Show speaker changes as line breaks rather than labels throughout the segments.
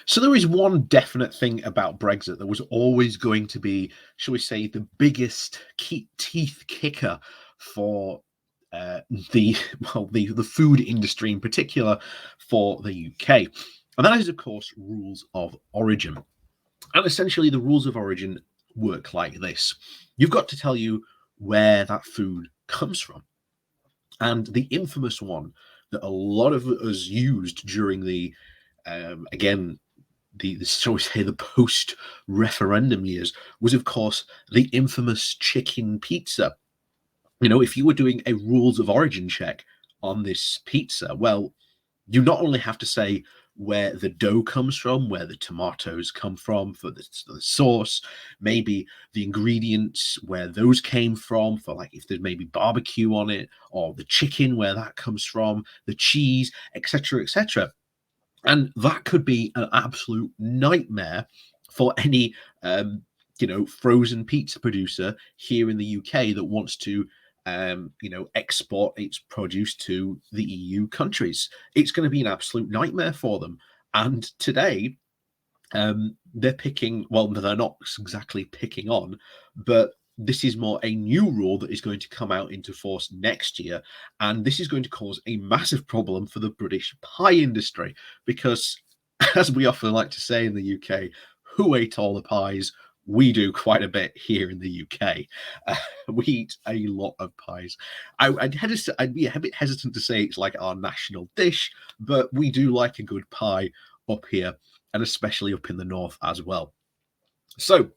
So there is one definite thing about Brexit that was always going to be, shall we say, the biggest teeth kicker for uh, the the food industry in particular for the UK, and that is of course rules of origin. And essentially, the rules of origin work like this: you've got to tell you where that food comes from, and the infamous one that a lot of us used during the again the shall we say the post referendum years was of course the infamous chicken pizza. You know, if you were doing a rules of origin check on this pizza, well, you not only have to say where the dough comes from, where the tomatoes come from for the sauce, maybe the ingredients, where those came from, for like if there's maybe barbecue on it, or the chicken, where that comes from, the cheese, etc., etc. And that could be an absolute nightmare for any frozen pizza producer here in the UK that wants to export its produce to the EU countries. It's going to be an absolute nightmare for them. And today, they're picking, well, they're not exactly picking on, but this is more a new rule that is going to come out into force next year. And this is going to cause a massive problem for the British pie industry because, as we often like to say in the UK, who ate all the pies? We do quite a bit here in the UK. We eat a lot of pies. I'd be a bit hesitant to say it's like our national dish, but we do like a good pie up here, and especially up in the north as well. So,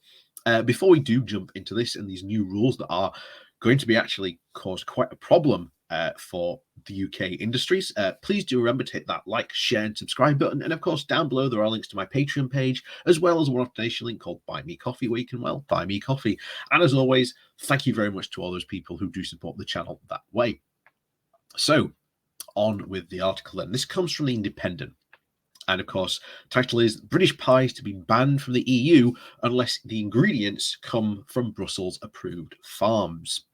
before we do jump into this and these new rules that are going to be actually cause quite a problem for the UK industries, please do remember to hit that like, share, and subscribe button. And of course, down below there are links to my Patreon page, as well as one donation link called Buy Me Coffee, where you can, well, buy me coffee. And as always, thank you very much to all those people who do support the channel that way. So, on with the article then. This comes from The Independent. And of course, title is British pies to be banned from the EU unless the ingredients come from Brussels approved farms.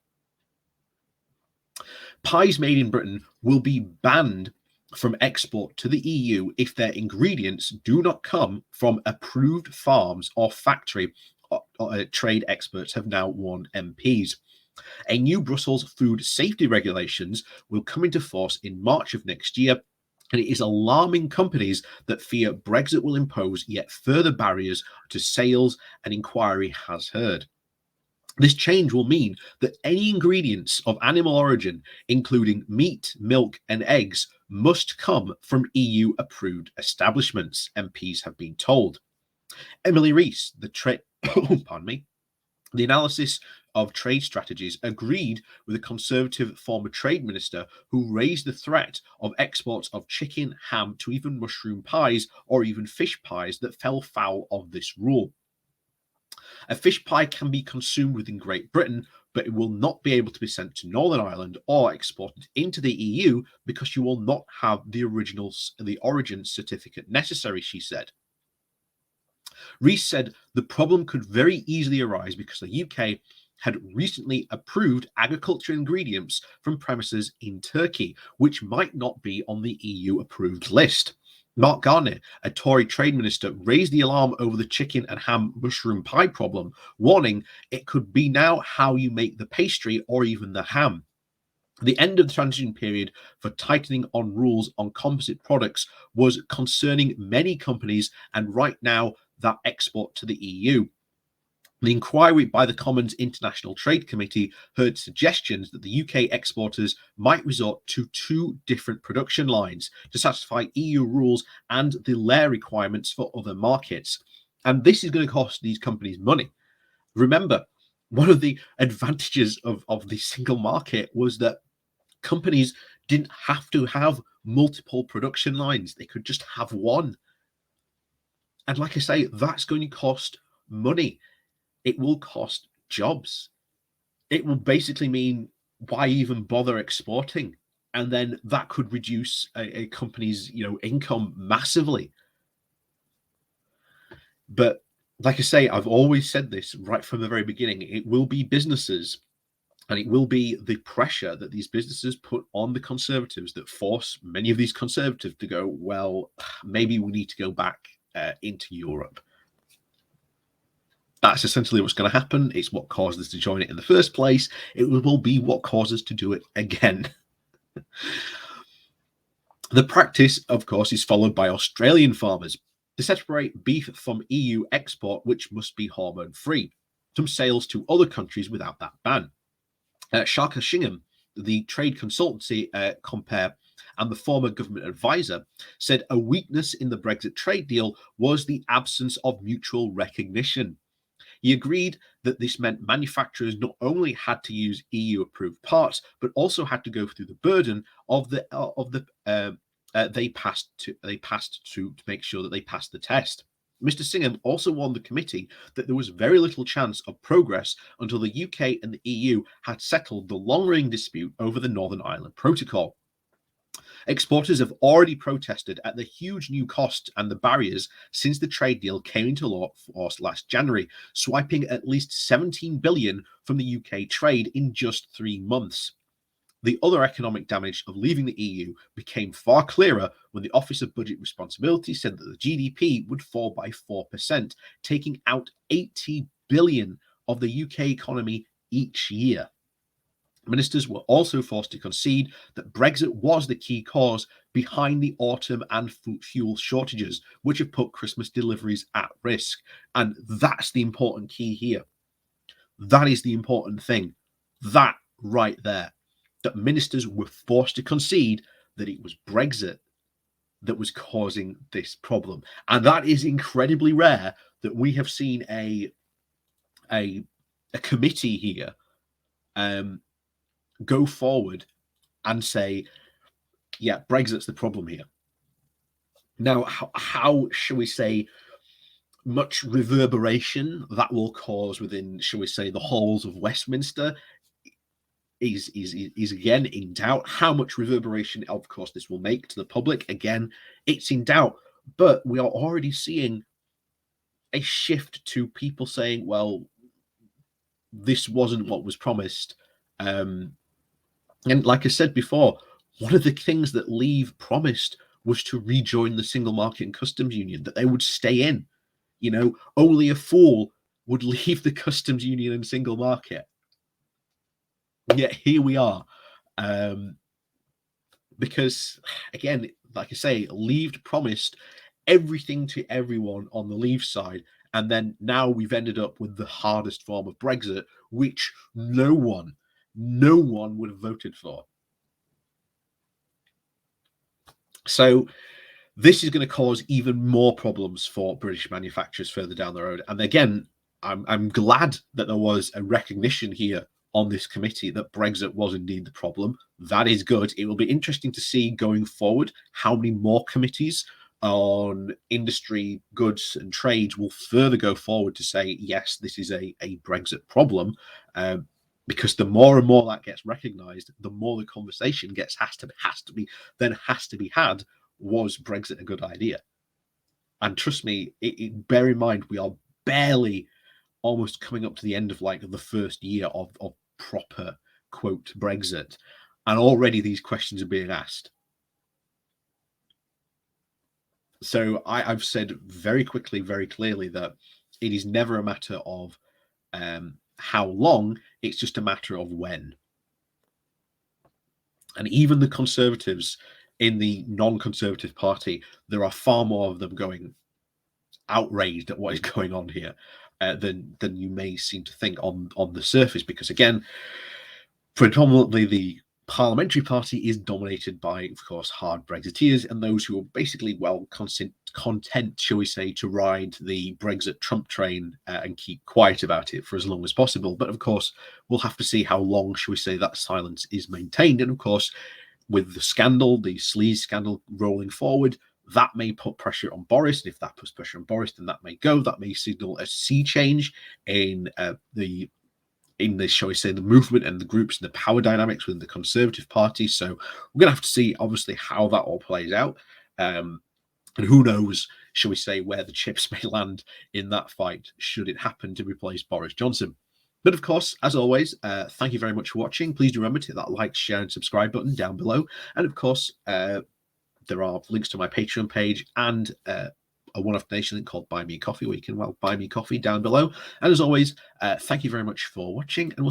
Pies made in Britain will be banned from export to the EU if their ingredients do not come from approved farms or factory, trade experts have now warned MPs. A new Brussels food safety regulations will come into force in March of next year, and it is alarming companies that fear Brexit will impose yet further barriers to sales, and inquiry has heard. This change will mean that any ingredients of animal origin, including meat, milk, and eggs, must come from EU approved establishments, MPs have been told. Emily Rees, pardon me, the analysis of trade strategies, agreed with a Conservative former trade minister who raised the threat of exports of chicken, ham, to even mushroom pies or even fish pies that fell foul of this rule. A fish pie can be consumed within Great Britain, but it will not be able to be sent to Northern Ireland or exported into the EU because you will not have the origin certificate necessary, she said. Rees said the problem could very easily arise because the UK had recently approved agriculture ingredients from premises in Turkey, which might not be on the EU approved list. Mark Garner, a Tory trade minister, raised the alarm over the chicken and ham mushroom pie problem, warning it could be now how you make the pastry or even the ham. The end of the transition period for tightening on rules on composite products was concerning many companies, and right now that export to the EU. The inquiry by the Commons International Trade Committee heard suggestions that the UK exporters might resort to two different production lines to satisfy EU rules and the layer requirements for other markets. And this is going to cost these companies money. Remember, one of the advantages of the single market was that companies didn't have to have multiple production lines, they could just have one. And like I say, that's going to cost money. It will cost jobs. It will basically mean why even bother exporting? And then that could reduce a company's income massively. But like I say, I've always said this right from the very beginning. It will be businesses, and it will be the pressure that these businesses put on the Conservatives that force many of these Conservatives to go, well, maybe we need to go back into Europe. That's essentially what's going to happen. It's what caused us to join it in the first place. It will be what caused us to do it again. The practice, of course, is followed by Australian farmers to separate beef from EU export, which must be hormone-free, from sales to other countries without that ban. Shaka Shingham, the trade consultancy Compare, and the former government advisor, said a weakness in the Brexit trade deal was the absence of mutual recognition. He agreed that this meant manufacturers not only had to use EU-approved parts, but also had to go through the burden of they passed to make sure that they passed the test. Mr. Singham also warned the committee that there was very little chance of progress until the UK and the EU had settled the long-running dispute over the Northern Ireland Protocol. Exporters have already protested at the huge new costs and the barriers since the trade deal came into law last January, swiping at least 17 billion from the UK trade in just 3 months. The other economic damage of leaving the EU became far clearer when the Office of Budget Responsibility said that the GDP would fall by 4%, taking out 80 billion of the UK economy each year. Ministers were also forced to concede that Brexit was the key cause behind the autumn and fuel shortages, which have put Christmas deliveries at risk. And that's the important key here. That is the important thing. That right there. That ministers were forced to concede that it was Brexit that was causing this problem. And that is incredibly rare that we have seen a committee here go forward and say, yeah, Brexit's the problem here. Now, how shall we say, much reverberation that will cause within, shall we say, the halls of Westminster is again in doubt. How much reverberation, of course, this will make to the public, again, it's in doubt. But we are already seeing a shift to people saying, well, this wasn't what was promised. And like I said before, one of the things that Leave promised was to rejoin the single market and customs union, that they would stay in. You know, only a fool would leave the customs union and single market. Yet here we are. Because, again, like I say, Leave promised everything to everyone on the Leave side. And then now we've ended up with the hardest form of Brexit, which no one would have voted for. So this is going to cause even more problems for British manufacturers further down the road. And again, I'm glad that there was a recognition here on this committee that Brexit was indeed the problem. That is good. It will be interesting to see going forward how many more committees on industry, goods and trade will further go forward to say, yes, this is a Brexit problem. Because the more and more that gets recognised, the more the conversation has to be had. Was Brexit a good idea? And trust me, bear in mind we are barely almost coming up to the end of like the first year of proper quote Brexit, and already these questions are being asked. So I've said very quickly, very clearly that it is never a matter of how long, it's just a matter of when. And even the Conservatives in the non-Conservative Party, there are far more of them going outraged at what is going on here than you may seem to think on the surface, because again, predominantly the Parliamentary Party is dominated by, of course, hard Brexiteers and those who are basically content, shall we say, to ride the Brexit Trump train and keep quiet about it for as long as possible. But of course, we'll have to see how long, shall we say, that silence is maintained. And of course, with the scandal, the sleaze scandal rolling forward, that may put pressure on Boris. And if that puts pressure on Boris, then that may go. That may signal a sea change in shall we say, the movement and the groups and the power dynamics within the Conservative Party. So we're going to have to see, obviously, how that all plays out. And who knows, shall we say, where the chips may land in that fight, should it happen to replace Boris Johnson. But of course, as always, thank you very much for watching. Please do remember to hit that like, share, and subscribe button down below. And of course, there are links to my Patreon page and a one-off donation link called Buy Me Coffee, where you can buy me coffee down below. And as always, thank you very much for watching, and we'll